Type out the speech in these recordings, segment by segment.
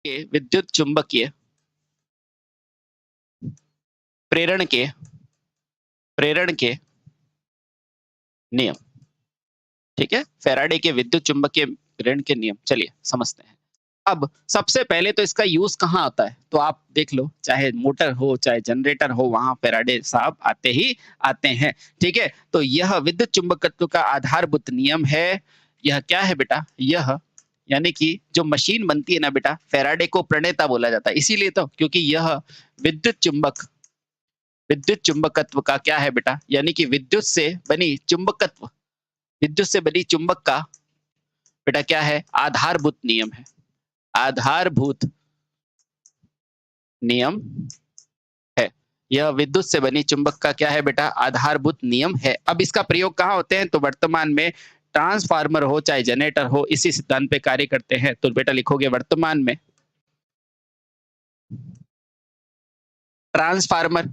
के विद्युत चुंबकीय प्रेरण के प्रेरण के नियम। ठीक है, फैराडे के विद्युत चुंबकीय प्रेरण के नियम, चलिए समझते हैं। अब सबसे पहले तो इसका यूज कहाँ आता है, तो आप देख लो, चाहे मोटर हो चाहे जनरेटर हो, वहां फैराडे साहब आते ही आते हैं। ठीक है, तो यह विद्युत चुंबकत्व का आधारभूत नियम है। यह क्या है बेटा, यह यानी कि जो मशीन बनती है ना बेटा, फैराडे को प्रणेता बोला जाता है, इसीलिए तो, क्योंकि यह विद्युत चुंबकत्व का क्या है बेटा, यानी कि विद्युत से बनी चुंबक का बेटा क्या है, आधारभूत नियम है। आधारभूत नियम है। यह विद्युत से बनी चुंबक का क्या है बेटा, आधारभूत नियम है। अब इसका प्रयोग कहाँ होते हैं, तो वर्तमान में ट्रांसफार्मर हो चाहे जनरेटर हो, इसी सिद्धांत पे कार्य करते हैं। तो बेटा लिखोगे ट्रांसफार्मर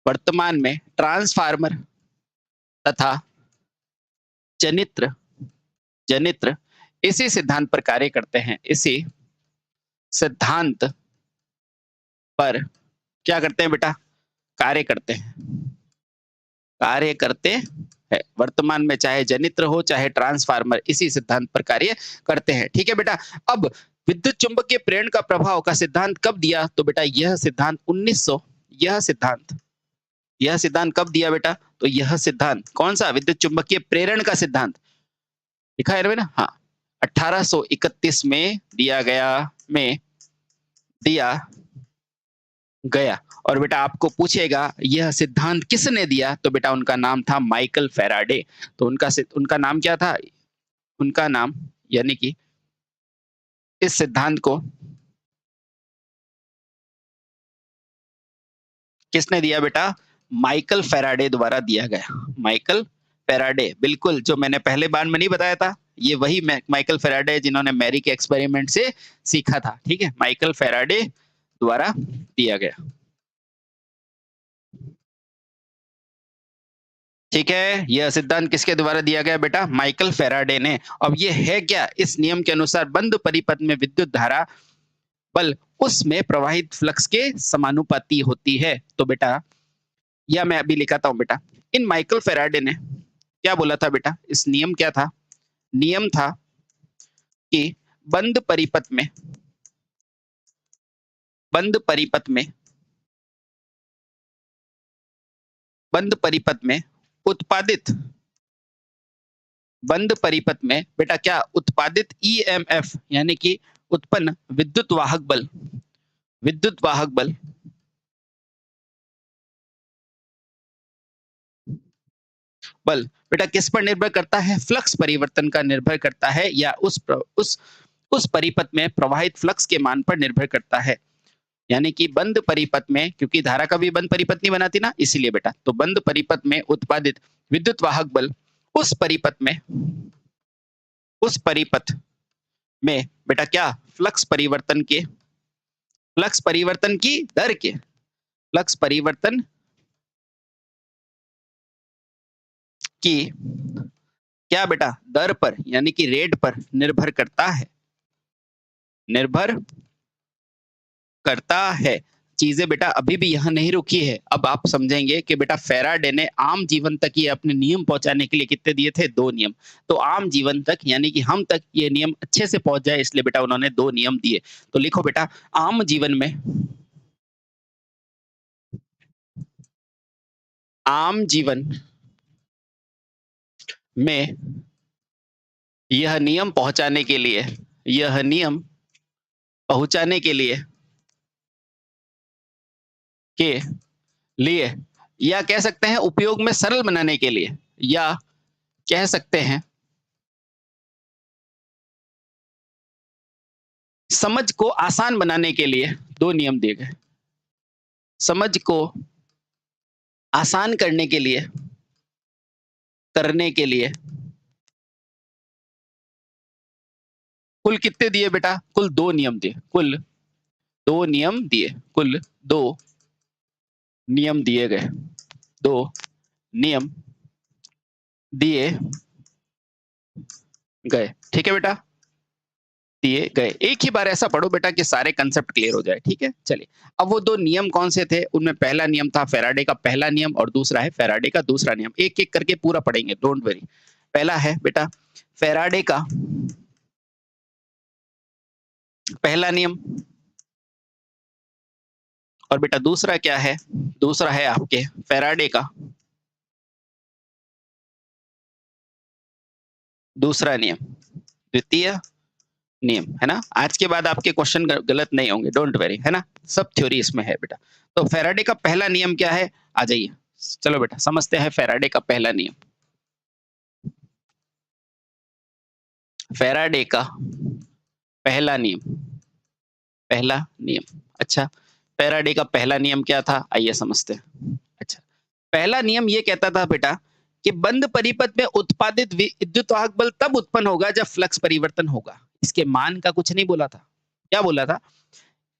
वर्तमान में ट्रांसफार्मर तथा जनित्र जनित्र इसी सिद्धांत पर कार्य करते हैं। इसी सिद्धांत पर क्या करते हैं बेटा, कार्य करते हैं। वर्तमान में चाहे जनित्र हो चाहे ट्रांसफार्मर, इसी सिद्धांत पर कार्य करते हैं। ठीक है बेटा। अब विद्युत चुंबकीय प्रेरण का प्रभाव का सिद्धांत कब दिया, तो बेटा यह सिद्धांत 1900 यह सिद्धांत कब दिया बेटा, तो यह सिद्धांत कौन सा, विद्युत चुंबकीय प्रेरण का सिद्धांत लिखा है ना, हाँ, 1831 में दिया गया। और बेटा आपको पूछेगा यह सिद्धांत किसने दिया, तो बेटा उनका नाम था माइकल फैराडे। तो उनका नाम क्या था, उनका नाम, यानी कि इस सिद्धांत को किसने दिया बेटा, माइकल फैराडे द्वारा दिया गया। माइकल फैराडे, बिल्कुल, जो मैंने पहले बार में नहीं बताया था, ये वही माइकल फैराडे जिन्होंने मैरी के एक्सपेरिमेंट से सीखा था। ठीक है, माइकल फैराडे द्वारा दिया गया। ठीक है, यह सिद्धांत किसके द्वारा दिया गया बेटा, माइकल फैराडे ने। अब ये है क्या, इस नियम के अनुसार बंद परिपथ में विद्युत धारा बल उसमें प्रवाहित फ्लक्स के समानुपाती होती है। तो बेटा यह मैं अभी लिखाता हूं बेटा, इन माइकल फैराडे ने क्या बोला था बेटा, इस नियम क्या था, नियम था कि बंद परिपथ में बंद परिपथ में बंद परिपथ में उत्पादित बंद परिपथ में बेटा क्या, उत्पादित ईएमएफ यानी कि उत्पन्न विद्युत वाहक बल बेटा किस पर निर्भर करता है, फ्लक्स परिवर्तन का निर्भर करता है, या उस परिपथ में प्रवाहित फ्लक्स के मान पर निर्भर करता है। यानी कि बंद परिपथ में, क्योंकि धारा कभी बंद परिपथ नहीं बनाती ना, इसीलिए बेटा, तो बंद परिपथ में उत्पादित विद्युत वाहक बल उस परिपथ में बेटा क्या, फ्लक्स परिवर्तन की दर के फ्लक्स परिवर्तन की क्या बेटा, दर पर यानी कि रेट पर निर्भर करता है। चीजें बेटा अभी भी यहाँ नहीं रुकी है। अब आप समझेंगे कि बेटा फैराडे ने आम जीवन तक ये अपने नियम पहुंचाने के लिए कितने दिए थे, 2 नियम। तो आम जीवन तक यानी कि हम तक ये नियम अच्छे से पहुंच जाए, इसलिए बेटा उन्होंने 2 नियम दिए। तो लिखो बेटा, आम जीवन में यह नियम पहुंचाने के लिए या कह सकते हैं उपयोग में सरल बनाने के लिए, या कह सकते हैं समझ को आसान बनाने के लिए 2 नियम दिए गए। समझ को आसान करने के लिए कुल कितने दिए बेटा, कुल 2 नियम दिए। कुल 2 नियम दिए गए। 2 नियम दिए गए। ठीक है बेटा। दिए गए। एक ही बार ऐसा पढ़ो बेटा कि सारे कंसेप्ट क्लियर हो जाए, ठीक है? चलिए, अब वो 2 नियम कौन से थे? उनमें पहला नियम था फैराडे का पहला नियम और दूसरा है फैराडे का दूसरा नियम। एक-एक करके पूरा पढ़ेंगे, डोंट वरी। पहला है बेटा फैराडे का पहला नियम और बेटा दूसरा क्या है? दूसरा है आपके फैराडे का दूसरा नियम, द्वितीय नियम, है ना? आज के बाद आपके क्वेश्चन गलत नहीं होंगे, डोंट वरी, है ना? सब थ्योरी इसमें है बेटा। तो फैराडे का पहला नियम क्या है? आ जाइए, चलो बेटा समझते हैं फैराडे का पहला नियम। फैराडे का पहला नियम, पहला नियम। अच्छा, फैराडे का पहला नियम क्या था? आइए समझते हैं। अच्छा, पहला नियम ये कहता था बेटा कि बंद परिपथ में उत्पादित विद्युत वाहक बल तब उत्पन्न होगा जब फ्लक्स परिवर्तन होगा। इसके मान का कुछ नहीं बोला था। क्या बोला था?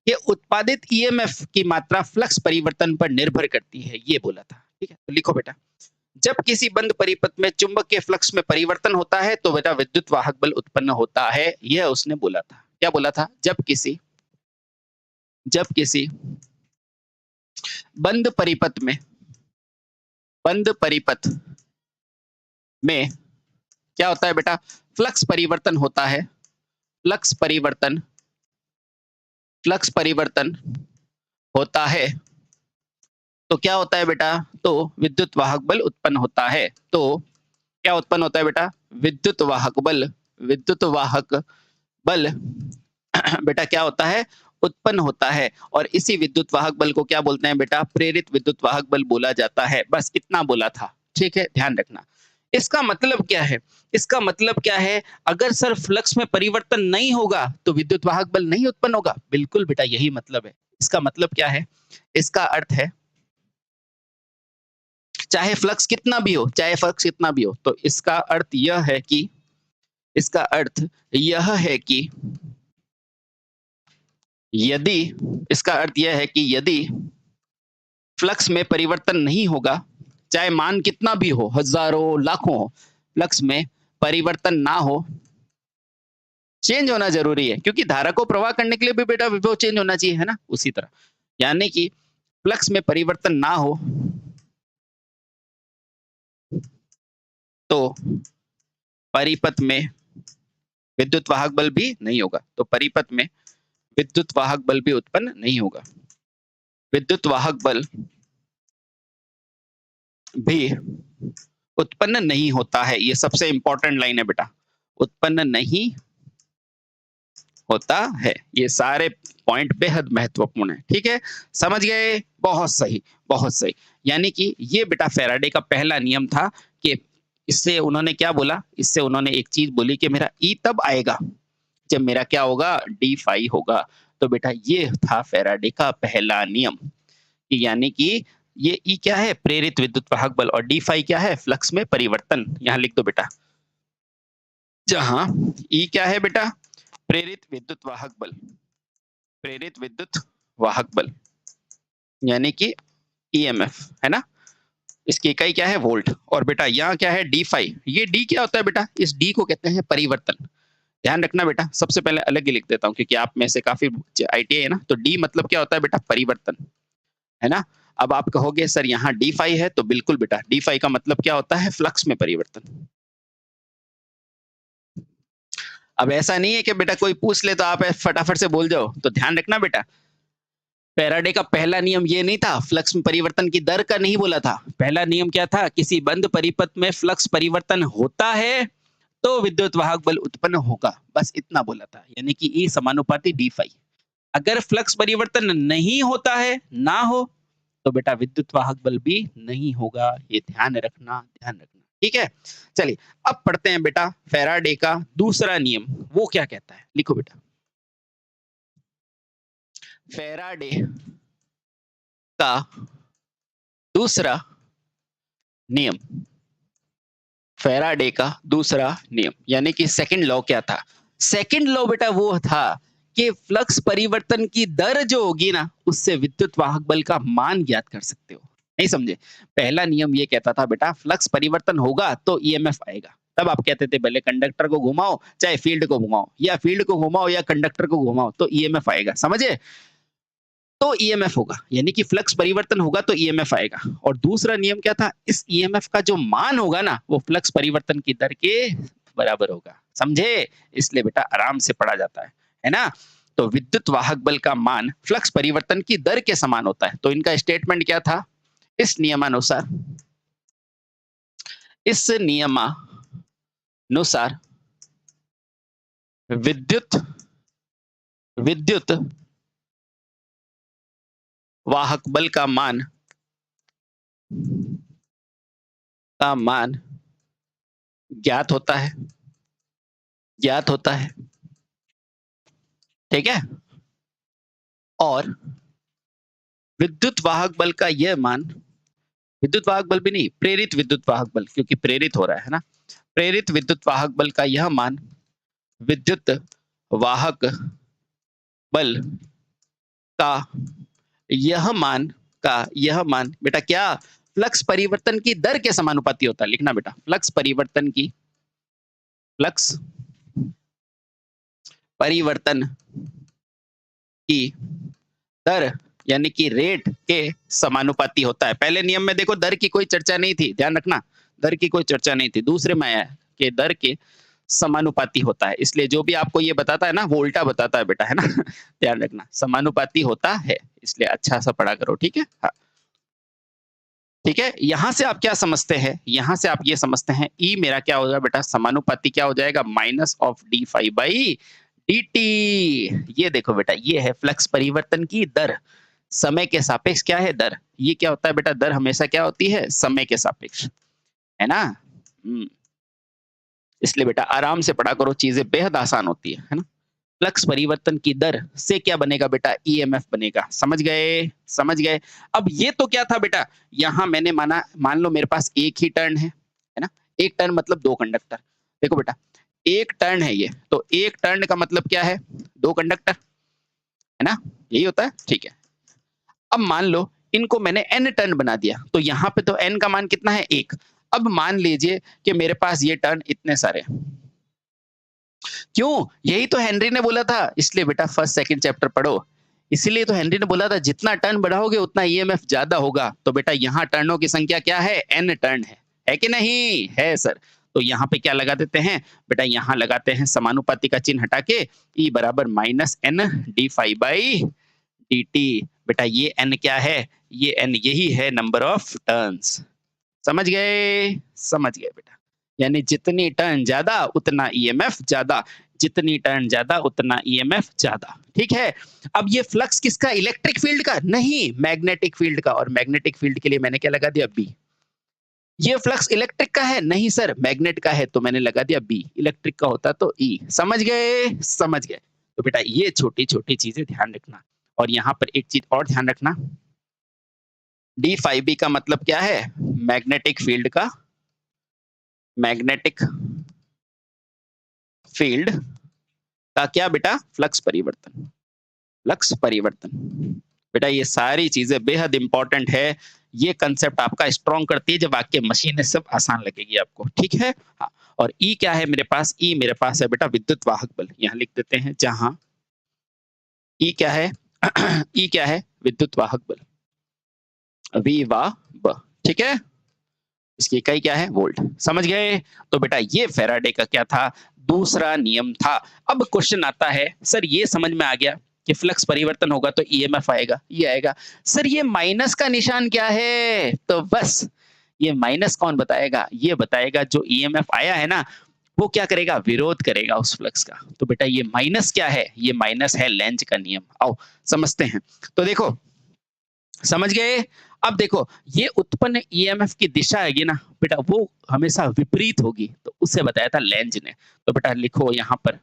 कि उत्पादित ईएमएफ की मात्रा फ्लक्स परिवर्तन पर निर्भर करती है, ये बोला था। ठीक है, तो लिखो बेटा, जब किसी बंद परिपथ में चुंबक के फ्लक्स में परिवर्तन होता है तो बेटा विद्युत वाहक बल उत्पन्न होता है, यह उसने बोला था। क्या बोला था? जब किसी बंद परिपथ में बंद परिपथ में क्या होता है बेटा? फ्लक्स परिवर्तन होता है। फ्लक्स परिवर्तन फ्लक्स परिवर्तन होता है तो क्या होता है बेटा? तो विद्युत वाहक बल उत्पन्न होता है। तो क्या उत्पन्न होता है बेटा? विद्युत वाहक बल। विद्युत वाहक बल बेटा क्या होता है? उत्पन्न होता है। और इसी विद्युत वाहक बल को क्या बोलते हैं बेटा? प्रेरित विद्युत वाहक बल बोला जाता है। बस इतना बोला था, ठीक है? ध्यान रखना। इसका मतलब क्या है? इसका मतलब क्या है? अगर सर फ्लक्स में परिवर्तन नहीं होगा तो विद्युत वाहक बल नहीं उत्पन्न होगा। बिल्कुल बेटा, यही मतलब है। इसका मतलब क्या है? इसका अर्थ है चाहे फ्लक्स कितना भी हो, चाहे फ्लक्स कितना भी हो, तो इसका अर्थ यह है कि इसका अर्थ यह है कि यदि इसका अर्थ यह है कि यदि फ्लक्स में परिवर्तन नहीं होगा, चाहे मान कितना भी हो, हजारों लाखों हो, फ्लक्स में परिवर्तन ना हो, चेंज होना जरूरी है क्योंकि धारा को प्रवाह करने के लिए भी बेटा विभव चेंज होना चाहिए, है ना? उसी तरह यानी कि फ्लक्स में परिवर्तन ना हो तो परिपथ में विद्युत वाहक बल भी नहीं होगा। तो परिपथ में विद्युत वाहक बल भी उत्पन्न नहीं होगा। विद्युत वाहक बल भी उत्पन्न नहीं होता है। ये सबसे इंपॉर्टेंट लाइन है बेटा, उत्पन्न नहीं होता है। ये सारे पॉइंट बेहद महत्वपूर्ण है, ठीक है? समझ गए? बहुत सही, बहुत सही। यानी कि ये बेटा फैराडे का पहला नियम था कि इससे उन्होंने क्या बोला? इससे उन्होंने एक चीज बोली कि मेरा ई तब आएगा जब मेरा क्या होगा? डी फाई होगा। तो बेटा ये था फैराडे का पहला नियम, यानी कि ये ई क्या है? प्रेरित विद्युत वाहक बल, और डी फाई क्या है? फ्लक्स में परिवर्तन। यहां लिख दो बेटा, जहां ई क्या है बेटा? प्रेरित विद्युत वाहक बल। प्रेरित विद्युत वाहक बल यानी कि ईएमएफ, है ना? इसकी इकाई क्या है? वोल्ट। और बेटा यहाँ क्या है? D phi. ये डी क्या होता है बेटा? इस डी को कहते हैं परिवर्तन। ध्यान रखना बेटा, सबसे पहले अलग ही लिख देता हूँ क्योंकि आप में से काफी आईटीआई है ना, तो डी मतलब क्या होता है बेटा? परिवर्तन, है ना? अब आप कहोगे सर यहाँ डी फाई है, तो बिल्कुल बेटा, डी फाई का मतलब क्या होता है? फ्लक्स में परिवर्तन। अब ऐसा नहीं है कि बेटा कोई पूछ ले तो आप फटाफट से बोल जाओ, तो ध्यान रखना बेटा, फैराडे का पहला नियम ये नहीं था, फ्लक्स में परिवर्तन की दर का नहीं बोला था। पहला नियम क्या था? किसी बंद परिपथ में फ्लक्स परिवर्तन होता है तो विद्युत वाहक बल उत्पन्न होगा, बस इतना बोला था। यानी कि ई समानुपाती डी फाई। अगर फ्लक्स परिवर्तन नहीं होता है, ना हो, तो बेटा विद्युत वाहक बल भी नहीं होगा। ये ध्यान रखना, ध्यान रखना, ठीक है? चलिए अब पढ़ते हैं बेटा फैराडे का दूसरा नियम, वो क्या कहता है? लिखो बेटा, फैराडे का दूसरा नियम। फैराडे का दूसरा नियम यानी कि सेकंड लॉ क्या था? सेकंड लॉ बेटा वो था कि फ्लक्स परिवर्तन की दर जो होगी ना, उससे विद्युत वाहक बल का मान ज्ञात कर सकते हो। नहीं समझे? पहला नियम ये कहता था बेटा फ्लक्स परिवर्तन होगा तो ईएमएफ आएगा, तब आप कहते थे पहले कंडक्टर को घुमाओ चाहे फील्ड को घुमाओ, या फील्ड को घुमाओ या कंडक्टर को घुमाओ, तो ईएमएफ आएगा, समझे? तो ईएमएफ होगा, यानी कि फ्लक्स परिवर्तन होगा तो ईएमएफ आएगा। और दूसरा नियम क्या था, इस ईएमएफ का जो मान होगा ना वो फ्लक्स परिवर्तन की दर के बराबर होगा, समझे? इसलिए बेटा आराम से पढ़ा जाता है ना? तो विद्युत वाहक बल का मान फ्लक्स परिवर्तन की दर के समान होता है। तो इनका स्टेटमेंट क्या था, इस नियमानुसार विद्युत विद्युत वाहक बल का मान ज्ञात होता है, ठीक है? और विद्युत वाहक बल का यह मान, विद्युत वाहक बल भी नहीं, प्रेरित विद्युत वाहक बल, क्योंकि प्रेरित हो रहा है ना, प्रेरित विद्युत वाहक बल का यह मान विद्युत वाहक बल का यह मान बेटा क्या, फ्लक्स परिवर्तन की दर के समानुपाती होता है। लिखना बेटा, फ्लक्स परिवर्तन की दर यानी कि रेट के समानुपाती होता है। पहले नियम में देखो दर की कोई चर्चा नहीं थी, ध्यान रखना, दर की कोई चर्चा नहीं थी। दूसरे में आया कि दर के समानुपाती होता है, इसलिए जो भी आपको ये बताता है ना वो उल्टा बताता है बेटा, है ना? ध्यान रखना, समानुपाती होता है, इसलिए अच्छा सा पढ़ा करो, ठीक है? हाँ, ठीक है। यहां से आप क्या समझते हैं, यहां से आप ये समझते हैं ई मेरा क्या हो जाएगा बेटा, समानुपाती क्या हो जाएगा, minus of D phi by d T. ये देखो बेटा, ये है फ्लक्स परिवर्तन की दर, समय के सापेक्ष क्या है दर, ये क्या होता है बेटा, दर हमेशा क्या होती है, समय के सापेक्ष, है ना? इसलिए बेटा आराम से पढ़ा करो, चीजें बेहद आसान होती है ना? फ्लक्स परिवर्तन की दर से क्या बनेगा बेटा, ईएमएफ बनेगा, समझ गए? अब ये तो क्या था बेटा, यहां मैंने मान लो मेरे पास एक ही टर्न है ना? एक टर्न मतलब दो कंडक्टर। देखो बेटा, एक टर्न है ये, तो एक टर्न का मतलब क्या है, दो कंडक्टर, है ना? यही होता है, ठीक है। अब मान लो इनको मैंने n टर्न बना दिया, तो यहाँ पे तो n का मान कितना है, एक। अब मान लीजिए कि मेरे पास ये टर्न इतने सारे, क्यों, यही तो हेनरी ने बोला था, इसलिए बेटा फर्स्ट सेकंड चैप्टर पढ़ो। इसीलिए तो हेनरी ने बोला था जितना टर्न बढ़ाओगे उतना ईएमएफ ज्यादा होगा। तो बेटा यहाँ टर्नों की संख्या क्या है, n टर्न है कि नहीं, है सर? तो यहाँ पे क्या लगा देते हैं बेटा, यहाँ लगाते हैं समानुपाती का चिन्ह हटा के, E बराबर minus N d phi by d t. बेटा ये n क्या है, ये n यही है नंबर ऑफ टर्न्स, समझ गए बेटा? यानी जितनी टर्न ज्यादा उतना ईएमएफ ज्यादा, जितनी टर्न ज्यादा उतना ईएमएफ ज्यादा, ठीक है? अब ये फ्लक्स किसका, इलेक्ट्रिक फील्ड का नहीं, मैग्नेटिक फील्ड का। और मैग्नेटिक फील्ड के लिए मैंने क्या लगा दिया, बी। ये फ्लक्स इलेक्ट्रिक का है नहीं सर, मैग्नेट का है, तो मैंने लगा दिया बी। इलेक्ट्रिक का होता तो ई, समझ गए? तो बेटा ये छोटी छोटी चीजें ध्यान रखना। और यहाँ पर एक चीज और ध्यान रखना, डी फाइव बी का मतलब क्या है, मैग्नेटिक फील्ड का, मैग्नेटिक फील्ड का क्या बेटा, फ्लक्स परिवर्तन, फ्लक्स परिवर्तन। बेटा ये सारी चीजें बेहद इंपॉर्टेंट है, ये कंसेप्ट आपका स्ट्रॉन्ग करती है, जब वाक्य मशीन है सब आसान लगेगी आपको, ठीक है? हाँ। और ई क्या है मेरे पास, ई मेरे पास है बेटा विद्युत वाहक बल, यहाँ लिख देते हैं, जहां ई क्या है ई क्या है, विद्युत वाहक बल, वी वा ब, ठीक है? इसकी इकाई क्या है, वोल्ट, समझ गए? तो बेटा ये फैराडे का क्या था, दूसरा नियम था। अब क्वेश्चन आता है, सर ये समझ में आ गया कि फ्लक्स परिवर्तन होगा तो ईएमएफ आएगा, ये आएगा, सर ये माइनस का निशान क्या है? तो बस ये माइनस कौन बताएगा, ये बताएगा जो ईएमएफ आया है ना, वो क्या करेगा, विरोध करेगा उस फ्लक्स का। तो बेटा ये माइनस क्या है, ये माइनस है लेंज का नियम। आओ समझते हैं। तो देखो, समझ गए? अब देखो ये उत्पन्न ईएमएफ की दिशा है ना बेटा, वो हमेशा विपरीत होगी, तो उसे बताया था लेंज ने। तो बेटा लिखो यहाँ पर,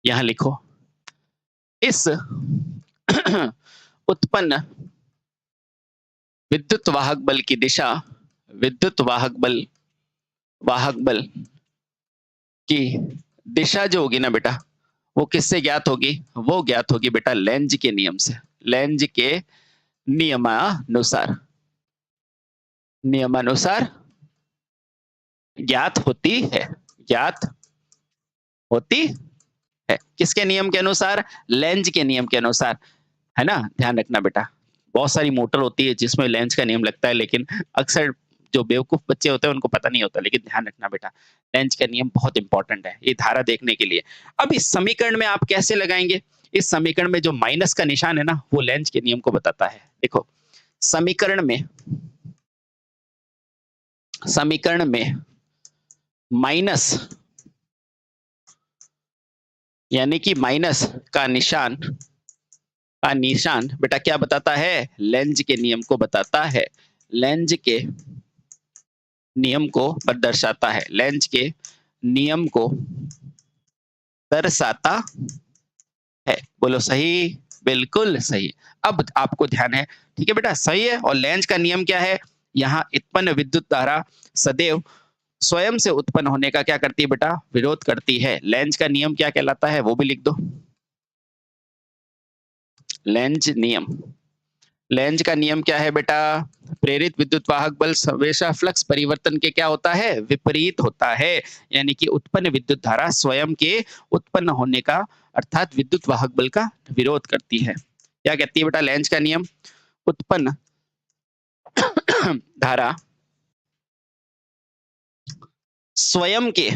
यहाँ लिखो, इस उत्पन्न विद्युत वाहक बल की दिशा, विद्युत वाहक बल की दिशा जो होगी ना बेटा, वो किससे ज्ञात होगी, वो ज्ञात होगी बेटा लेंज के नियम से, लेंज के नियमानुसार ज्ञात होती है, ज्ञात होती है। किसके नियम के अनुसार? लेंज के नियम के अनुसार, है ना? ध्यान रखना बेटा। बहुत सारी मोटर होती है जिसमें लेंज का नियम लगता है, लेकिन अक्सर जो बेवकूफ बच्चे होते हैं उनको पता नहीं होता, लेकिन ध्यान रखना बेटा, लेंज का नियम बहुत इंपॉर्टेंट है ये धारा देखने के लिए। अब इस समीकरण में आप कैसे लगाएंगे? इस समीकरण में जो माइनस का निशान है ना, वो लेंज के नियम को बताता है। देखो, समीकरण में समीकरण में माइनस, यानी कि माइनस का निशान बेटा क्या बताता है? लेंज के नियम को बताता है। लेंज के नियम को दर्शाता है, लेंज के नियम को दर्शाता है। बोलो सही? बिल्कुल सही। अब आपको ध्यान है, ठीक है बेटा, सही है। और लेंज का नियम क्या है? यहाँ उत्पन्न विद्युत धारा सदैव स्वयं से उत्पन्न होने का क्या करती है बेटा? विरोध करती है। लेंज का नियम क्या कहलाता है वो भी लिख दो। लेंज नियम, लेंज का नियम क्या है बेटा? प्रेरित विद्युत वाहक बल हमेशा फ्लक्स परिवर्तन के क्या होता है? विपरीत होता है। यानी कि उत्पन्न विद्युत धारा स्वयं के उत्पन्न होने का अर्थात विद्युत वाहक बल का विरोध करती है। क्या कहती है बेटा लेंज का नियम? उत्पन्न धारा स्वयं के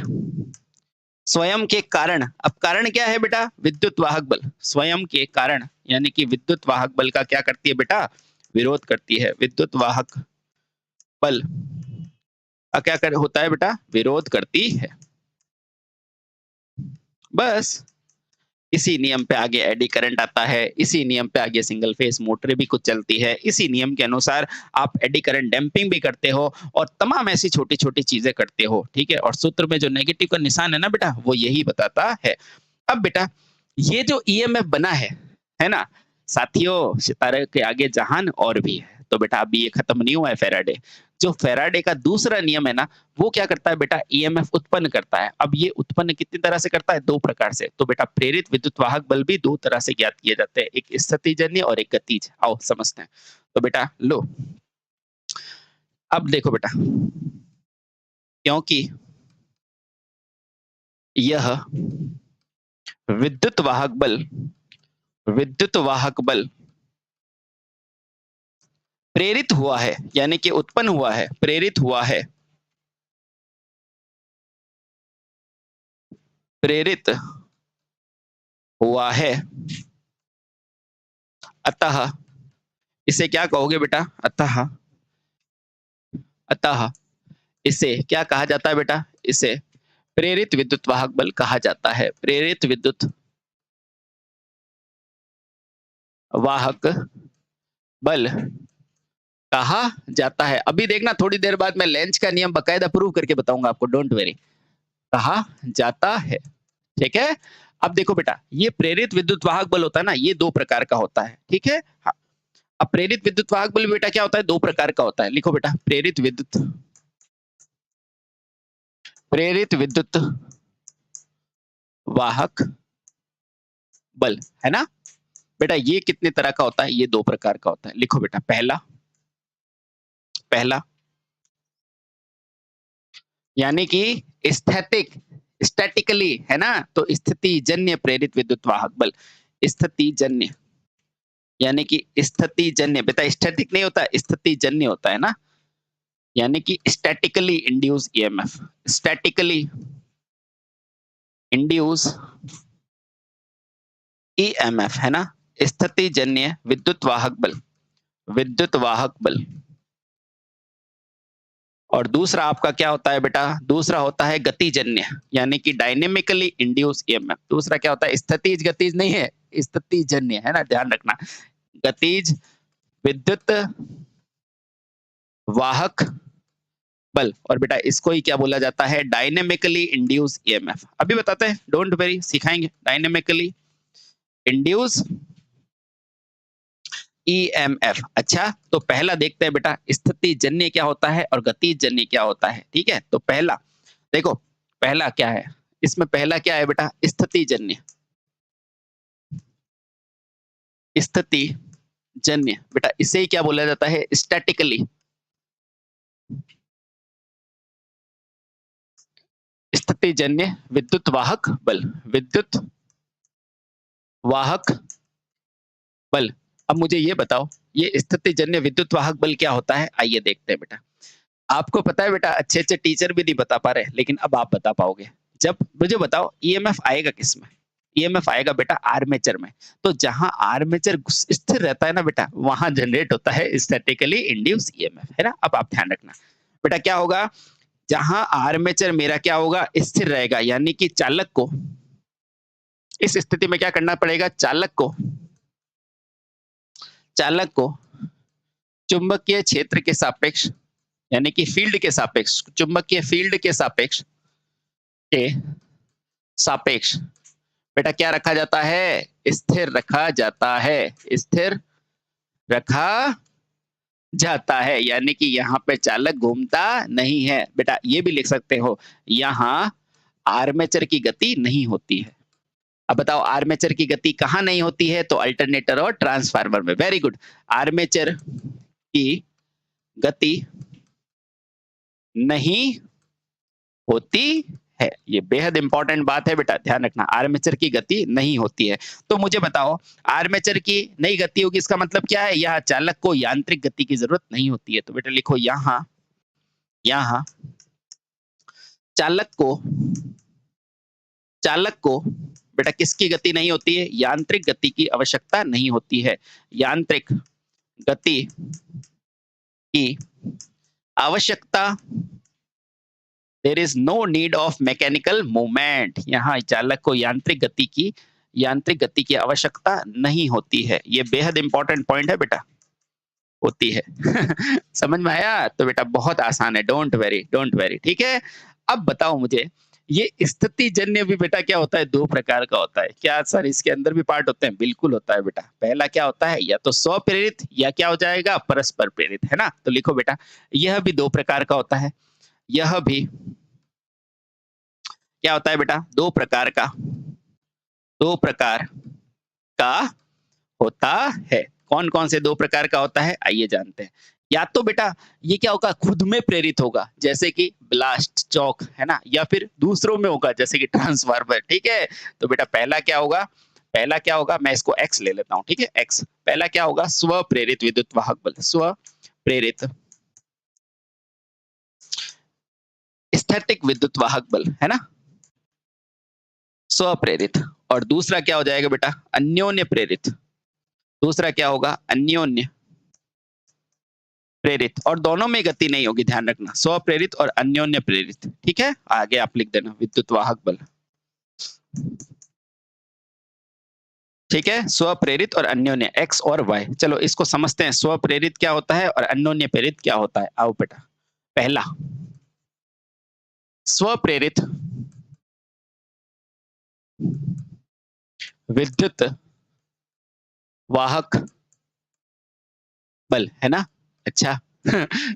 स्वयं के कारण, अब कारण क्या है बेटा? विद्युत वाहक बल। स्वयं के कारण यानी कि विद्युत वाहक बल का क्या करती है बेटा? विरोध करती है। विद्युत वाहक बल का क्या कर होता है बेटा? विरोध करती है। बस इसी नियम पे आगे एडी करंट आता है, इसी नियम पे आगे सिंगल फेज मोटर भी कुछ चलती है, इसी नियम के अनुसार आप एडी करंट डैम्पिंग भी करते हो और तमाम ऐसी छोटी-छोटी चीजें करते हो, ठीक है? और सूत्र में जो नेगेटिव का निशान है ना बेटा, वो यही बताता है। अब बेटा ये जो ईएमएफ बना है ना? साथियों, सितारे के आगे जहान और भी है। तो बेटा अभी ये खत्म नहीं हुआ है फैराडे। जो फैराडे का दूसरा नियम है ना, वो क्या करता है बेटा? ईएमएफ उत्पन्न करता है। अब ये उत्पन्न कितनी तरह से करता है? 2 प्रकार से। तो बेटा प्रेरित विद्युत वाहक बल भी 2 तरह से ज्ञात किए जाते हैं, एक स्थितिजन्य और एक गतिज। आओ समझते हैं। तो बेटा लो, अब देखो बेटा, क्योंकि यह विद्युत वाहक बल विद्युत वाहक बल प्रेरित हुआ है, यानी कि उत्पन्न हुआ है, प्रेरित हुआ है, प्रेरित हुआ है, अतः इसे क्या कहोगे बेटा? अतः अतः इसे क्या कहा जाता है बेटा? इसे प्रेरित विद्युत वाहक बल कहा जाता है। प्रेरित विद्युत वाहक बल कहा जाता है। अभी देखना, थोड़ी देर बाद मैं लेंज का नियम बकायदा प्रूव करके बताऊंगा आपको, डोंट वरी। कहा जाता है, ठीक है? अब देखो बेटा, ये प्रेरित विद्युत वाहक बल होता है ना, ये 2 प्रकार का होता है, ठीक है? हाँ। अब प्रेरित विद्युत वाहक बल बेटा क्या होता है? 2 प्रकार का होता है। लिखो बेटा, प्रेरित विद्युत वाहक बल, है ना? बेटा ये कितने तरह का होता है? ये 2 प्रकार का होता है। लिखो बेटा, पहला पहला यानी कि स्थैतिक, स्टैटिकली, है ना? तो स्थिति जन्य प्रेरित विद्युत वाहक बल, स्थिति जन्य यानी कि स्थिति जन्य, बेटा स्टैटिक नहीं होता, स्थिति जन्य होता है ना, यानी कि statically induce EMF, statically induce EMF, है ना? स्थिति जन्य विद्युत वाहक बल, विद्युत वाहक बल। और दूसरा आपका क्या होता है बेटा? दूसरा होता है गतिजन्य, यानी कि डायनेमिकली इंड्यूस ईएमएफ। दूसरा क्या होता है? स्थितिज गतिज नहीं है, स्थितिजन्य, है ना? ध्यान रखना। गतिज विद्युत वाहक बल, और बेटा इसको ही क्या बोला जाता है? Dynamically induce EMF. अभी बताते हैं, डोंट वेरी, सिखाएंगे। Dynamically induce EMF. अच्छा, तो पहला देखते हैं बेटा, स्थिति जन्य क्या होता है और गति जन्य क्या होता है, ठीक है? तो पहला देखो, पहला क्या है? इसमें पहला क्या है बेटा? स्थिति जन्य, स्थिति जन्य, बेटा इसे ही क्या बोला जाता है? स्टैटिकली स्थितिजन्य विद्युत वाहक बल, विद्युत वाहक बल। अब मुझे ये बताओ, ये स्थितिजन्य विद्युत वाहक बल क्या होता है? आइए देखते हैं बेटा। आपको पता है बेटा, अच्छे अच्छे टीचर भी नहीं बता पा रहे, लेकिन अब आप बता पाओगे। जब मुझे बताओ ईएमएफ आएगा किसमें? ईएमएफ आएगा बेटा आर्मेचर में। तो जहां आर्मेचर स्थिर रहता है ना बेटा, वहां जनरेट होता है स्टैटिकली इंड्यूस ईएमएफ, है ना? अब आप ध्यान रखना बेटा, क्या होगा जहां आर्मेचर मेरा क्या होगा, स्थिर रहेगा, यानी कि चालक को इस स्थिति में क्या करना पड़ेगा, चालक को चुंबकीय क्षेत्र के सापेक्ष, यानी कि फील्ड के सापेक्ष, चुंबकीय फील्ड के के सापेक्ष बेटा क्या रखा जाता है, स्थिर रखा जाता है, स्थिर रखा जाता है। यानी कि यहाँ पे चालक घूमता नहीं है बेटा। ये भी लिख सकते हो, यहाँ आर्मेचर की गति नहीं होती है। अब बताओ आर्मेचर की गति कहाँ नहीं होती है? तो अल्टरनेटर और ट्रांसफार्मर में। Very good. आर्मेचर की गति नहीं होती है, ये बेहद इंपॉर्टेंट बात है बेटा, ध्यान रखना। आर्मेचर की गति नहीं होती है। तो मुझे बताओ आर्मेचर की नहीं गति होगी, इसका मतलब क्या है? यहाँ चालक को यांत्रिक गति की जरूरत नहीं होती है। तो बेटा लिखो यहाँ चालक को बेटा किसकी गति नहीं होती है? यांत्रिक गति की आवश्यकता नहीं होती है। यांत्रिक गति की आवश्यकता, there is no need of mechanical movement. यहाँ चालक को यांत्रिक गति की आवश्यकता नहीं होती है। ये बेहद इंपॉर्टेंट पॉइंट है बेटा, होती है। समझ में आया? तो बेटा बहुत आसान है, डोंट वेरी, ठीक है। अब बताओ मुझे, ये स्थितिजन्य भी बेटा क्या होता है? दो प्रकार का होता है। क्या सर इसके अंदर भी पार्ट होते हैं? बिल्कुल होता है बेटा। पहला क्या होता है, या तो स्वप्रेरित या क्या हो जाएगा, परस्पर प्रेरित, है ना? तो लिखो बेटा, यह भी दो प्रकार का होता है। यह भी क्या होता है बेटा? दो प्रकार का होता है। कौन कौन से दो प्रकार का होता है? आइए जानते हैं। या तो बेटा ये क्या होगा, खुद में प्रेरित होगा, जैसे कि ब्लास्ट चौक, है ना? या फिर दूसरों में होगा, जैसे कि ट्रांसफार्मर, ठीक है? तो बेटा पहला क्या होगा, मैं इसको एक्स ले लेता हूं, ठीक है? एक्स पहला क्या होगा, स्वप्रेरित विद्युत वाहक बल, स्वप्रेरित स्टैटिक विद्युत वाहक बल, है ना? स्वप्रेरित। और दूसरा क्या हो जाएगा बेटा, अन्योन्य प्रेरित। दूसरा क्या होगा, अन्योन्य प्रेरित। और दोनों में गति नहीं होगी, ध्यान रखना, स्वप्रेरित और अन्योन्य प्रेरित, ठीक है? आगे आप लिख देना विद्युत वाहक बल, ठीक है? स्वप्रेरित और अन्योन्य, एक्स और वाई। चलो इसको समझते हैं, स्वप्रेरित क्या होता है और अन्योन्य प्रेरित क्या होता है। आओ बेटा, पहला स्वप्रेरित विद्युत वाहक बल, है ना? अच्छा।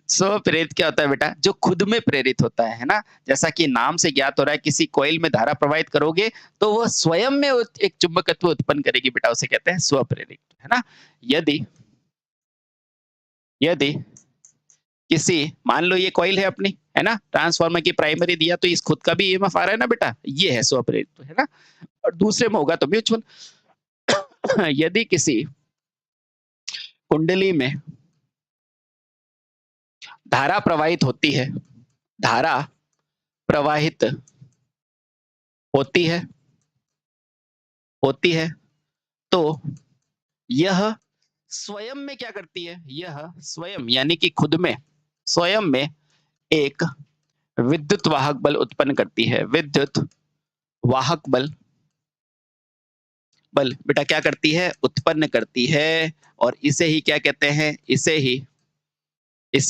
स्वप्रेरित क्या होता है बेटा, जो खुद में प्रेरित होता है ना? जैसा कि नाम से ज्ञात हो रहा है, किसी कॉइल में धारा प्रवाहित करोगे तो वह स्वयं में एक चुंबकत्व उत्पन्न करेगी बेटा, उसे कहते हैं स्वप्रेरित, है ना? यदि किसी, मान लो ये कॉइल है अपनी, है ना? ट्रांसफार्मर की प्राइमरी दिया, तो इस खुद का भी ईएमएफ आ रहा है ना बेटा, ये है स्वप्रेरित, है ना? और दूसरे में होगा तो म्यूचुअल। यदि किसी कुंडली में धारा प्रवाहित होती है, धारा प्रवाहित होती है तो यह स्वयं में क्या करती है, यह स्वयं यानी कि खुद में, स्वयं में एक विद्युत वाहक बल उत्पन्न करती है। विद्युत वाहक बल बेटा क्या करती है, उत्पन्न करती है। और इसे ही क्या कहते हैं, इसे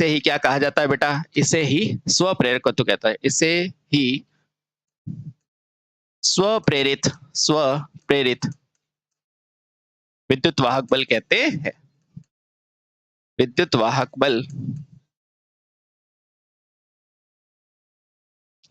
ही क्या कहा जाता है बेटा, इसे ही स्वप्रेरकत्व कहता है। इसे ही स्वप्रेरित विद्युत वाहक बल कहते हैं। विद्युत वाहक बल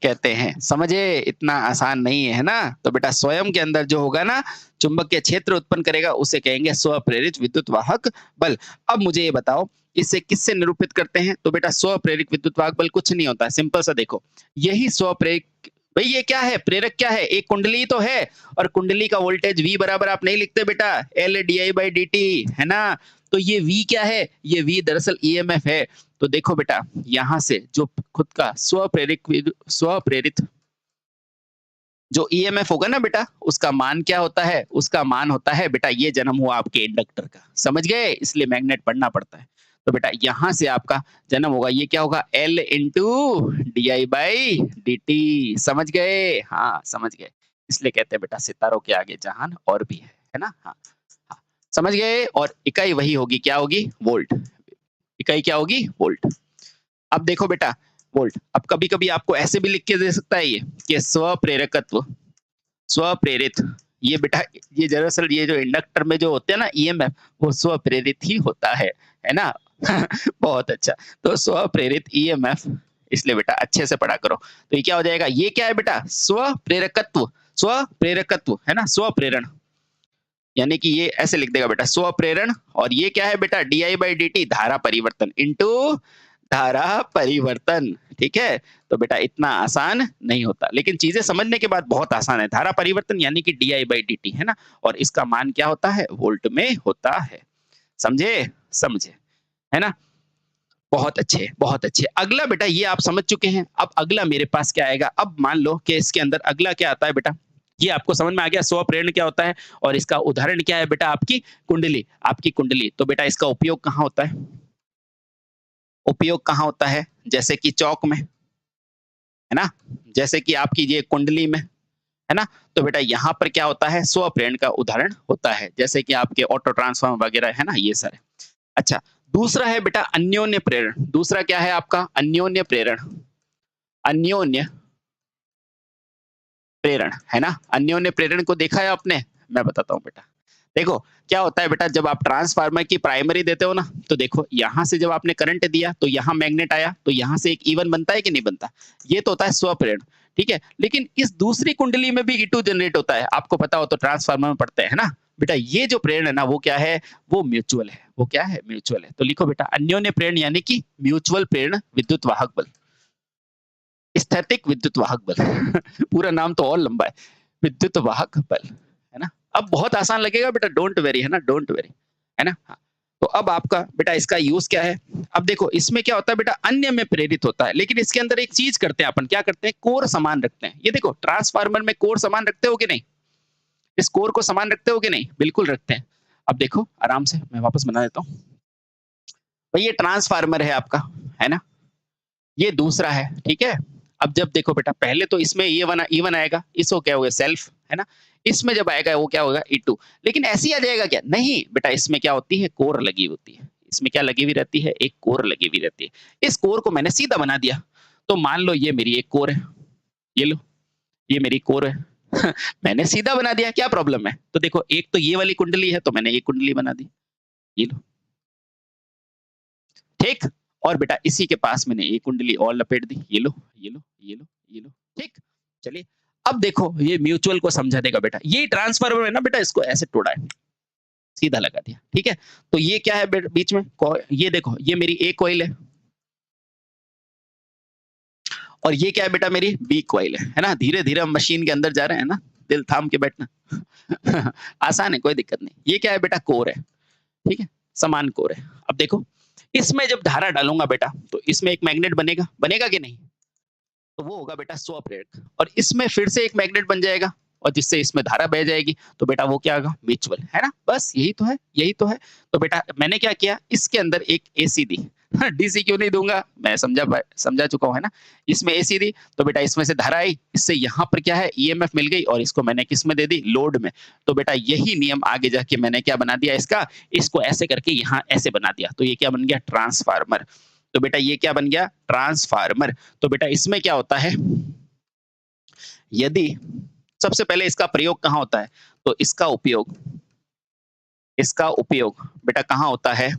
कहते हैं। समझे? इतना आसान नहीं है ना? तो बेटा स्वयं के अंदर जो होगा ना, चुंबकीय क्षेत्र उत्पन्न करेगा, उसे कहेंगे स्वप्रेरित विद्युत वाहक बल। अब मुझे ये बताओ, इसे किससे निरूपित करते हैं? तो बेटा स्वप्रेरित विद्युत वाहक बल कुछ नहीं होता है, सिंपल सा देखो, यही स्वप्रेरित भाई ये क्या है, प्रेरक क्या है, एक कुंडली तो है, और कुंडली का वोल्टेज V बराबर आप नहीं लिखते बेटा, L di/dt, है ना। तो ये V क्या है, ये V दरअसल EMF है। तो देखो बेटा, यहां से जो खुद का स्वप्रेरित जो ईएमएफ होगा ना बेटा, उसका मान क्या होता है, उसका मान होता है बेटा, ये जन्म हुआ आपके इंडक्टर का, समझ गए, इसलिए मैग्नेट पढ़ना पड़ता है। तो बेटा यहां से आपका जन्म होगा, ये क्या होगा, L into D I by d T, समझ गए, हाँ समझ गए। इसलिए कहते हैं बेटा सितारों के आगे जहान और भी है ना। हाँ हाँ समझ गए। और इकाई वही होगी, क्या होगी, वोल्ट। इकाई क्या होगी, वोल्ट। अब देखो बेटा, वोल्ट। अब कभी कभी आपको ऐसे भी लिख के दे सकता है ये, कि स्वप्रेरकत्व, स्वप्रेरित, ये बेटा, ये दरअसल ये जो इंडक्टर में जो होते हैं ना ईएमएफ, वो स्वप्रेरित ही होता है ना। बहुत अच्छा। तो स्वप्रेरित ईएमएफ, इसलिए बेटा अच्छे से पढ़ा करो। तो ये क्या हो जाएगा, ये क्या है बेटा, स्वप्रेरकत्व, स्वप्रेरकत्व है ना, स्वप्रेरण, यानी कि ये ऐसे लिख देगा बेटा, स्वप्रेरण। और ये क्या है बेटा, D I by d T, धारा परिवर्तन इंटू धारा परिवर्तन, ठीक है। तो बेटा इतना आसान नहीं होता, लेकिन चीजें समझने के बाद बहुत आसान है। धारा परिवर्तन यानी कि D I by d t, है ना, और इसका मान क्या होता है, वोल्ट में होता है। समझे, समझे, है ना। बहुत अच्छे, बहुत अच्छे। अगला बेटा ये आप समझ चुके हैं। अब अगला मेरे पास क्या आएगा, अब मान लो कि इसके अंदर अगला क्या आता है बेटा, ये आपको समझ में आ गया, स्वप्रेरण क्या होता है, और इसका उदाहरण क्या है बेटा, आपकी कुंडली, आपकी कुंडली। तो बेटा इसका उपयोग कहाँ होता है, उपयोग कहाँ होता है, जैसे कि चौक में, है ना, जैसे कि आपकी ये कुंडली में, है ना। तो बेटा यहाँ पर क्या होता है, स्वप्रेरण का उदाहरण होता है, जैसे कि आपके ऑटो ट्रांसफार्मर वगैरह, है ना, ये सारे। अच्छा, दूसरा है बेटा अन्योन्य प्रेरण। दूसरा क्या है आपका, अन्योन्य प्रेरण, अन्योन्य प्रेरण, है ना। अन्योन्य प्रेरण को देखा है आपने, मैं बताता हूँ बेटा। देखो क्या होता है बेटा, जब आप ट्रांसफार्मर की प्राइमरी देते हो ना, तो देखो यहाँ से जब आपने करंट दिया तो यहाँ मैग्नेट आया, तो यहाँ से एक E1 बनता है कि नहीं बनता, ये तो होता है स्वप्रेरण, ठीक है। लेकिन इस दूसरी कुंडली में भी E2 जनरेट होता है, आपको पता हो तो ट्रांसफार्मर में पढ़ते हैं ना बेटा। ये जो प्रेरण है ना, वो क्या है, वो म्यूचुअल है, वो क्या है, म्यूचुअल है। तो लिखो बेटा अन्योन्य प्रेरण यानी कि म्यूचुअल प्रेरण विद्युत वाहक बल, स्थैतिक विद्युत वाहक बल। पूरा नाम तो और लंबा है, विद्युत वाहक बल, है ना। अब बहुत आसान लगेगा बेटा, डोंट वेरी, है ना, डोंट वेरी, है ना। हाँ। तो अब आपका बेटा इसका यूज क्या है, अब देखो इसमें क्या होता है बेटा, अन्य में प्रेरित होता है, लेकिन इसके अंदर एक चीज करते हैं अपन, क्या करते हैं, कोर समान रखते हैं। ये देखो ट्रांसफार्मर में कोर समान रखते हो कि नहीं, इस कोर को समान रखते हो कि नहीं, बिल्कुल रखते हैं। अब देखो आराम से मैं वापस बना देता हूँ भाई, ये ट्रांसफार्मर है आपका, है ना, ये दूसरा है, ठीक है। अब जब देखो बेटा, पहले तो इसमें ये वन E1 आएगा, इसको क्या होगा, सेल्फ, है ना। इसमें जब आएगा वो क्या होगा, E2। लेकिन ऐसे ही आ जाएगा क्या, नहीं बेटा, इसमें क्या होती है, कोर लगी होती है। इसमें क्या लगी हुई रहती है, एक कोर लगी हुई रहती है। इस कोर को मैंने सीधा बना दिया, तो मान लो ये मेरी एक कोर है, ये लो, ये मेरी कोर है। मैंने सीधा बना दिया, क्या प्रॉब्लम है। तो देखो एक तो ये वाली कुंडली है, तो मैंने ये कुंडली बना दी, ये लो, ठीक। और बेटा इसी के पास मैंने एक कुंडली और लपेट दी, ये लो, ये लो, ये लो, ये लो, ठीक। चलिए, अब देखो ये म्यूचुअल को समझा देगा बेटा, ये ट्रांसफार्मर है ना बेटा, इसको ऐसे तोड़ा है, सीधा लगा दिया, ठीक है। तो ये क्या है बीच में, ये देखो ये मेरी ए कॉइल है, और ये क्या है बेटा, मेरी बी कॉइल है ना। धीरे धीरे हम मशीन के अंदर जा रहे हैं ना, दिल थाम के बैठना। आसान है, कोई दिक्कत नहीं। ये क्या है बेटा, कोर है, ठीक है, समान कोर है। अब देखो इसमें जब धारा डालूंगा बेटा, तो इसमें एक मैग्नेट बनेगा, बनेगा कि नहीं, तो वो होगा बेटा स्वप्रेरक। और इसमें फिर से एक मैग्नेट बन जाएगा, और जिससे इसमें धारा बह जाएगी, तो बेटा वो क्या होगा, म्यूचुअल, है ना। बस यही तो है, यही तो है। तो बेटा मैंने क्या किया, इसके अंदर एक एसी दी। हाँ, डीसी क्यों नहीं दूंगा, मैं समझा चुका हूँ, है ना। इसमें एसी दी, तो बेटा इसमें से धारा आई, इससे यहाँ पर क्या है, ईएमएफ मिल गई, और इसको मैंने किस में दे दी, लोड में। तो बेटा यही नियम आगे जाके मैंने क्या बना दिया इसका, इसको ऐसे करके यहाँ ऐसे बना दिया, तो ये क्या बन गया, ट्रांसफार्मर। तो बेटा ये क्या बन गया, ट्रांसफार्मर। तो बेटा इसमें क्या होता है, यदि सबसे पहले इसका प्रयोग कहाँ होता है, तो इसका उपयोग बेटा कहाँ होता है,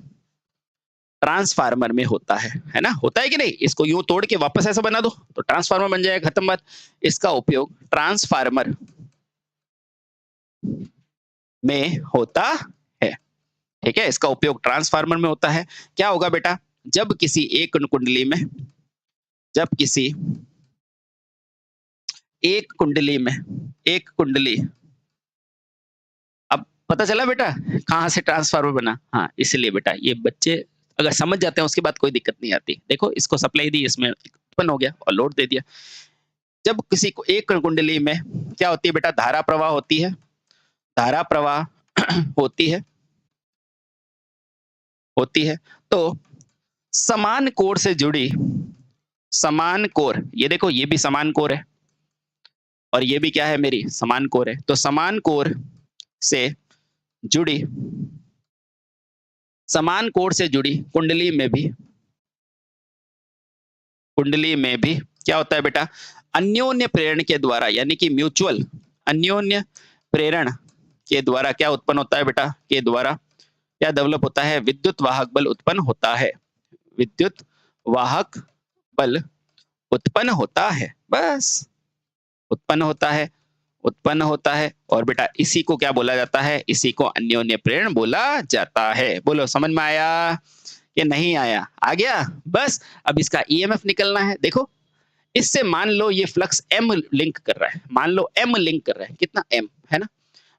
ट्रांसफार्मर में होता है ना, होता है कि नहीं। इसको यूं तोड़ के वापस ऐसा बना दो, तो ट्रांसफार्मर बन जाएगा, खत्म बात। इसका उपयोग ट्रांसफार्मर में होता है, ठीक है, इसका उपयोग ट्रांसफार्मर में होता है। क्या होगा बेटा, जब किसी एक कुंडली में, जब किसी एक कुंडली में, एक कुंडली, अब पता चला बेटा कहाँ से ट्रांसफार्मर बना? हाँ, इसलिए बेटा ये बच्चे अगर समझ जाते हैं उसके बाद कोई दिक्कत नहीं आती। देखो इसको सप्लाई दी, इसमें उत्पन्न हो गया और लोड दे दिया। जब किसी को एक कुंडली में क्या होती है बेटा? धारा प्रवाह होती है, धारा प्रवाह होती है, होती है। तो समान कोर से जुड़ी, समान कोर, ये देखो ये भी समान कोर है और ये भी क्या है? मेरी समान कोर है। तो समान कोर से जुड़ी, समान कोर से जुड़ी कुंडली में भी, कुंडली में भी क्या होता है बेटा? अन्योन्य प्रेरण के द्वारा, यानी कि म्यूचुअल अन्योन्य प्रेरण के द्वारा क्या उत्पन्न होता है बेटा? के द्वारा क्या डेवलप होता है? विद्युत वाहक बल उत्पन्न होता है, विद्युत वाहक बल उत्पन्न होता है, बस उत्पन्न होता है, उत्पन्न होता है। और बेटा इसी को क्या बोला जाता है? इसी को अन्योन्य प्रेरण बोला जाता है। बोलो समझ में आया कि नहीं आया? आ गया? बस अब इसका ईएमएफ निकलना है। देखो इससे मान लो ये फ्लक्स एम लिंक कर रहा है, मान लो एम लिंक कर रहा है, कितना एम है ना,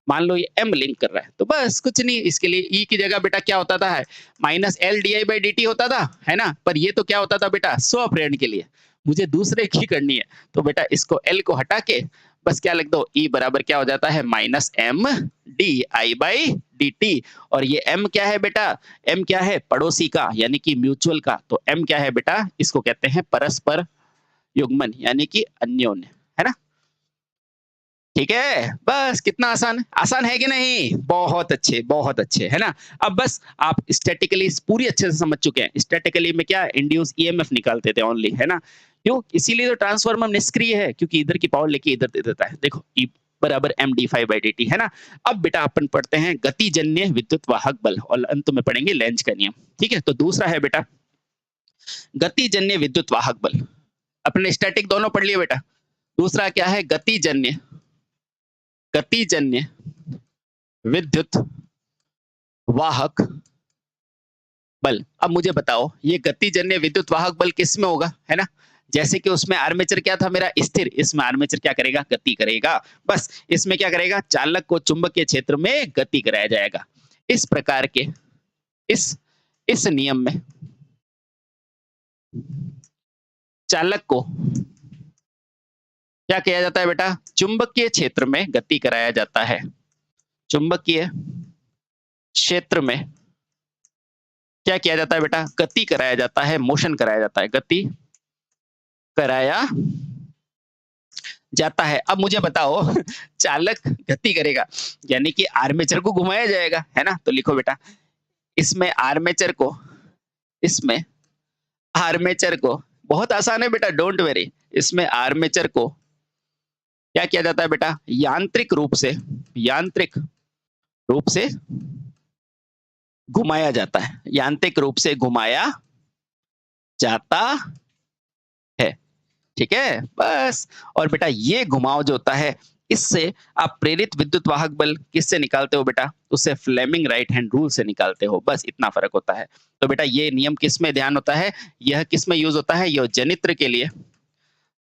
मान लो ये एम लिंक कर रहा है, तो बस कुछ नहीं, इसके लिए ई की जगह बेटा क्या होता था? Minus L D I by d T होता था, है ना। पर ये तो क्या होता था बेटा? स्व प्रेरण के लिए, मुझे दूसरे की करनी है, तो बेटा इसको एल को हटा के बस क्या लिख दो? ई बराबर क्या हो जाता है? Minus M d I by d t. और ये एम क्या है बेटा? एम क्या है? पड़ोसी का, यानी कि म्यूचुअल का। तो एम क्या है बेटा? इसको कहते हैं परस्पर युग्मन, यानी कि अन्योन्य, है ना। ठीक है, बस कितना आसान है, आसान है कि नहीं? बहुत अच्छे, बहुत अच्छे, है ना। अब बस आप स्टैटिकली पूरी अच्छे से समझ चुके हैं। स्टैटिकली में क्या इंड्यूस ईएमएफ निकालते थे ओनली, है ना। क्यों? इसीलिए तो ट्रांसफार्मर निष्क्रिय है, क्योंकि इधर की पावर लेके इधर दे देता है। देखो ई बराबर M d phi by d t, है ना। अब बेटा अपन पढ़ते हैं गतिजन्य विद्युत वाहक बल और अंत में पढ़ेंगे लेंज का नियम। ठीक है, तो दूसरा है बेटा गतिजन्य विद्युत वाहक बल। अपने स्टैटिक दोनों पढ़ लिए बेटा। दूसरा क्या है? गतिजन्य, गतिजन्य विद्युत वाहक बल। अब मुझे बताओ ये गतिजन्य विद्युत वाहक बल किस में होगा, है ना। जैसे कि उसमें आर्मेचर क्या था मेरा? स्थिर। इसमें आर्मेचर क्या करेगा? गति करेगा। बस इसमें क्या करेगा? चालक को चुंबकीय क्षेत्र में गति कराया जाएगा। इस प्रकार के इस नियम में चालक को क्या किया जाता है बेटा? चुंबकीय क्षेत्र में गति कराया जाता है। चुंबकीय क्षेत्र में क्या किया जाता है बेटा? गति कराया जाता है, मोशन कराया जाता है, गति कराया जाता है। अब मुझे बताओ चालक गति करेगा यानी कि आर्मेचर को घुमाया जाएगा, है ना। तो लिखो बेटा इसमें आर्मेचर को, इसमें आर्मेचर को, बहुत आसान है बेटा, डोंट वेरी। इसमें आर्मेचर को क्या किया जाता है बेटा? यांत्रिक रूप से, यांत्रिक रूप से घुमाया जाता है, यांत्रिक रूप से घुमाया जाता है। ठीक है, बस। और बेटा ये घुमाव जो होता है इससे आप प्रेरित विद्युत वाहक बल किससे निकालते हो बेटा? उससे फ्लेमिंग राइट हैंड रूल से निकालते हो, बस इतना फर्क होता है। तो बेटा ये नियम किस में ध्यान होता है? यह किस में यूज होता है? यह जनित्र के लिए,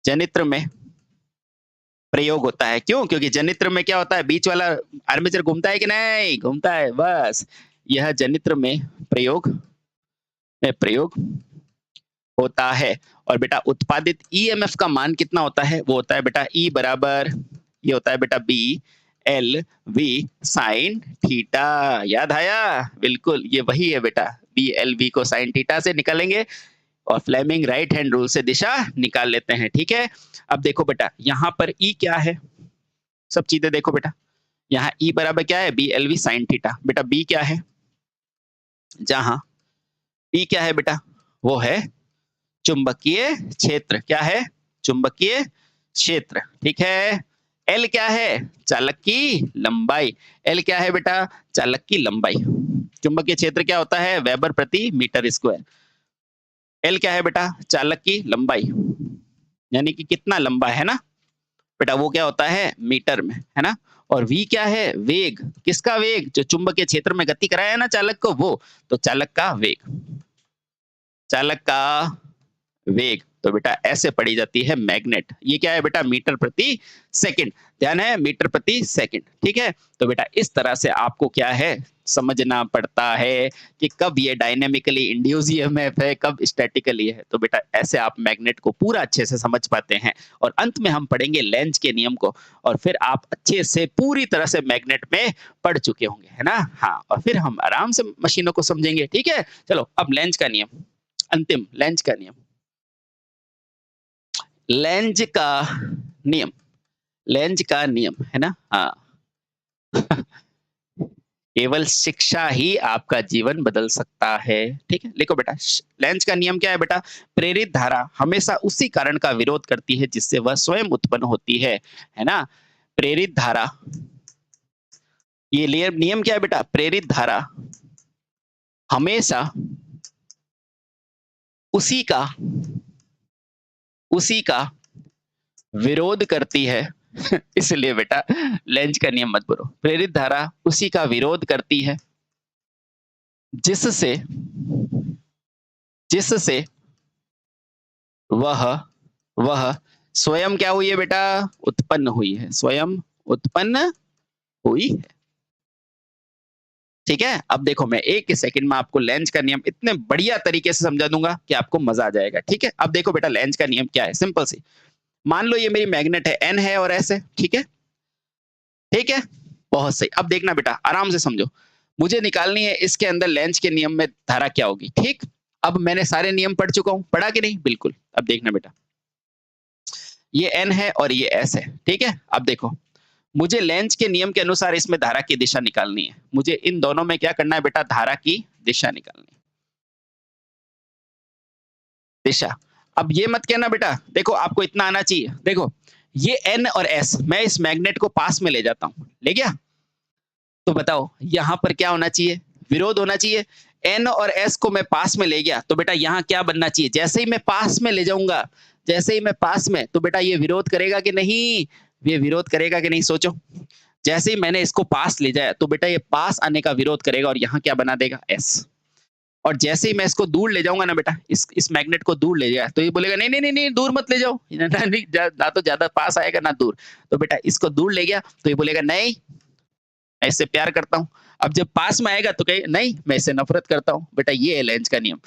जनित्र में प्रयोग होता है। क्यों? क्योंकि जनित्र में क्या होता है? बीच वाला आर्मेचर घूमता है कि नहीं? घूमता है, बस। यह जनित्र में प्रयोग होता है। और बेटा उत्पादित ईएमएफ का मान कितना होता है? वो होता है बेटा ई बराबर, ये होता है बेटा B L V sine theta. याद आया? बिल्कुल ये वही है बेटा, बी एल वी को साइन थीटा से निकालेंगे और फ्लेमिंग राइट हैंड रूल से दिशा निकाल लेते हैं। ठीक है, अब देखो बेटा यहाँ पर ई क्या है, सब चीजें देखो बेटा। यहाँ ई बराबर क्या है? B L V sine theta. बेटा बी क्या है? जहां बी क्या है बेटा? वो है चुंबकीय क्षेत्र। क्या है? चुंबकीय क्षेत्र। ठीक है, एल क्या है? चालक की लंबाई। एल क्या है बेटा? चालक की लंबाई। चुंबकीय क्षेत्र क्या होता है? वेबर प्रति मीटर स्क्वायर। एल क्या है बेटा? चालक की लंबाई, यानी कि कितना लंबा है ना बेटा, वो क्या होता है? मीटर में, है ना। और v क्या है? वेग। किसका वेग? जो चुंबकीय क्षेत्र में गति कराया ना चालक को, वो। तो चालक का वेग, चालक का वेग, तो बेटा ऐसे पढ़ी जाती है मैग्नेट। ये क्या है बेटा? मीटर प्रति सेकंड। ध्यान है, मीटर प्रति सेकंड, ठीक है। तो बेटा इस तरह से आपको क्या है समझना पड़ता है कि कब ये डायनेमिकली इंड्यूस ईएमएफ है, कब स्टैटिकली है। तो बेटा ऐसे आप मैग्नेट को पूरा अच्छे से समझ पाते हैं। और अंत में हम पढ़ेंगे लेंज के नियम को, और फिर आप अच्छे से पूरी तरह से मैग्नेट में पढ़ चुके होंगे, है ना? हाँ, और फिर हम आराम से मशीनों को समझेंगे, ठीक है। चलो अब लेंज का नियम, अंतिम लेंज का नियम। लेंज का नियम, लेंज का नियम, है ना? हाँ। केवल शिक्षा ही आपका जीवन बदल सकता है, ठीक है। लिखो बेटा, लेंज का नियम क्या है बेटा? प्रेरित धारा हमेशा उसी कारण का विरोध करती है जिससे वह स्वयं उत्पन्न होती है ना? प्रेरित धारा, ये नियम क्या है बेटा? प्रेरित धारा हमेशा उसी का विरोध करती है। इसलिए बेटा लेंज का नियम मत बोलो। प्रेरित धारा उसी का विरोध करती है जिससे वह स्वयं क्या हुई है बेटा? उत्पन्न हुई है, स्वयं उत्पन्न हुई है, ठीक है। अब देखो मैं एक सेकंड में आपको लेंज का नियम इतने बढ़िया तरीके से समझा दूंगा कि आपको मजा आ जाएगा, ठीक है। अब देखो बेटा लेंज का नियम क्या है, सिंपल सी। मान लो ये मेरी मैग्नेट है, एन है और एस है, ठीक है, ठीक है। बहुत सही। अब देखना बेटा आराम से समझो, मुझे निकालनी है इसके अंदर लेंज के नियम में धारा क्या होगी, ठीक। अब मैंने सारे नियम पढ़ चुका हूं, पढ़ा कि नहीं? बिल्कुल। अब देखना बेटा, ये एन है और ये एस है, ठीक है। अब देखो मुझे लेंज के नियम के अनुसार इसमें धारा की दिशा निकालनी है। मुझे इन दोनों में क्या करना है बेटा? धारा की दिशा निकालनी है, दिशा। अब ये मत कहना बेटा, देखो आपको इतना आना चाहिए। देखो ये एन और एस, मैं इस मैग्नेट को पास में ले जाता हूं, ले गया? तो बताओ यहां पर क्या होना चाहिए? विरोध होना चाहिए। एन और एस को मैं पास में ले गया तो बेटा यहां क्या बनना चाहिए? जैसे ही मैं पास में ले जाऊंगा, जैसे ही मैं पास में, तो बेटा ये विरोध करेगा कि नहीं? ये विरोध करेगा कि नहीं? सोचो। जैसे ही मैंने इसको पास ले जाया तो बेटा ये पास आने का विरोध करेगा और यहाँ क्या बना देगा? एस। और जैसे ही मैं इसको दूर ले जाऊंगा ना बेटा, इस मैग्नेट को दूर ले जाए, तो ये बोलेगा नहीं नहीं नहीं नहीं दूर मत ले जाओ, ना तो ज्यादा पास आएगा ना दूर। तो बेटा इसको दूर ले गया तो ये बोलेगा नहीं मैं इससे प्यार करता हूँ। अब जब पास में आएगा तो कहे नहीं मैं इससे नफरत करता हूँ। बेटा ये है लेंज का नियम।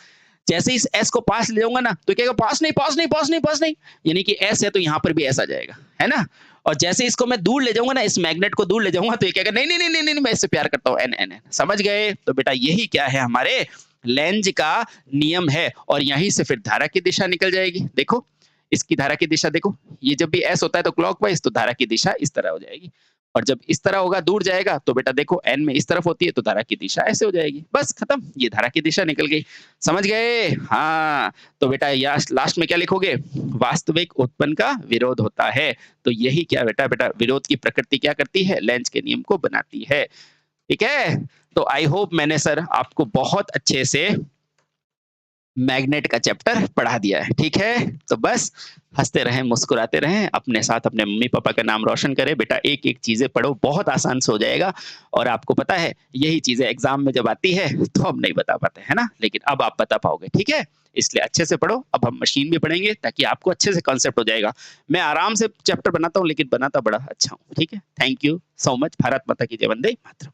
जैसे इस एस को पास ले जाऊंगा ना तो कहेगा पास नहीं पास नहीं पास नहीं पास नहीं, यानी कि एस है तो यहाँ पर भी एस आ जाएगा, है ना। और जैसे इसको मैं दूर ले जाऊंगा ना, इस मैग्नेट को दूर ले जाऊंगा तो ये कहेगा नहीं नहीं नहीं नहीं नहीं मैं इससे प्यार करता हूँ, एन एन एन। समझ गए? तो बेटा यही क्या है? हमारे लेंज का नियम है। और यहीं से फिर धारा की दिशा निकल जाएगी। देखो इसकी धारा की दिशा देखो, ये जब भी एस होता है तो क्लॉकवाइज, तो धारा की दिशा इस तरह हो जाएगी। और जब इस तरह होगा दूर जाएगा तो बेटा देखो एन में इस तरफ होती है तो धारा की दिशा ऐसे हो जाएगी। बस खत्म, ये धारा की दिशा निकल गई। समझ गए? हाँ। तो बेटा या लास्ट में क्या लिखोगे? वास्तविक उत्पन्न का विरोध होता है। तो यही क्या बेटा बेटा विरोध की प्रकृति क्या करती है? लेंज के नियम को बनाती है, ठीक है। तो आई होप मैंने सर आपको बहुत अच्छे से मैग्नेट का चैप्टर पढ़ा दिया है, ठीक है। तो बस हंसते रहें, मुस्कुराते रहें, अपने साथ अपने मम्मी पापा का नाम रोशन करें। बेटा एक एक चीजें पढ़ो, बहुत आसान से हो जाएगा। और आपको पता है यही चीजें एग्जाम में जब आती है तो हम नहीं बता पाते, है ना, लेकिन अब आप बता पाओगे, ठीक है। इसलिए अच्छे से पढ़ो। अब हम मशीन भी पढ़ेंगे ताकि आपको अच्छे से कॉन्सेप्ट हो जाएगा। मैं आराम से चैप्टर बनाता हूँ लेकिन बनाता बड़ा अच्छा हूँ, ठीक है। Thank you so much. Bharat माता की जय, वंदे मातरम।